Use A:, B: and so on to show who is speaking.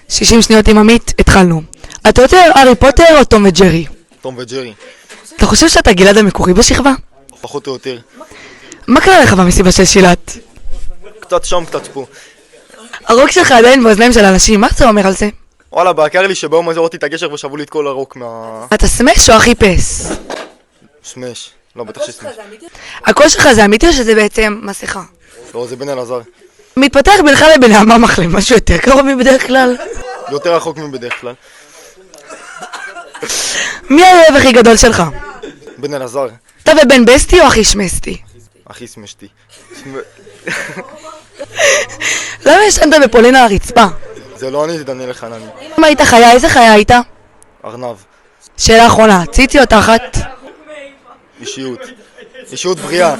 A: 60 שניות עם עמית, התחלנו. אתה יותר הארי פוטר או תום וג'רי?
B: תום וג'רי.
A: אתה חושב שאתה גלעד המקורי בשכבה?
B: פחות או יותר.
A: מה קרה לך במסיבה של שילת?
B: קצת שם, קצת פה.
A: הרוק שלך עדיין באוזניים של אנשים, מה אתה אומר על זה?
B: וואלה, בעיקר לי שביום הזה ראיתי את הגשר ושבו לי את כל הרוק מה...
A: אתה סמש או הכי פס?
B: שמש. לא, בטח שסמש.
A: הקול שלך זה אמיתי או שזה בעצם מסכה?
B: לא, זה בן אלעזר.
A: מתפתח בינך לבין נעמה מחלם, משהו יותר קרוב מבדרך כלל?
B: יותר רחוק מבדרך כלל.
A: מי האוהב הכי גדול שלך?
B: בן אלעזר.
A: אתה ובן בסטי או הכי שמסטי?
B: הכי סמשתי.
A: למה ישנת בפולין על הרצפה?
B: זה לא אני, זה דניאל חנני.
A: אם היית חיה, איזה חיה היית?
B: ארנב.
A: שאלה אחרונה, ציצי או תחת?
B: אישיות. אישיות בריאה.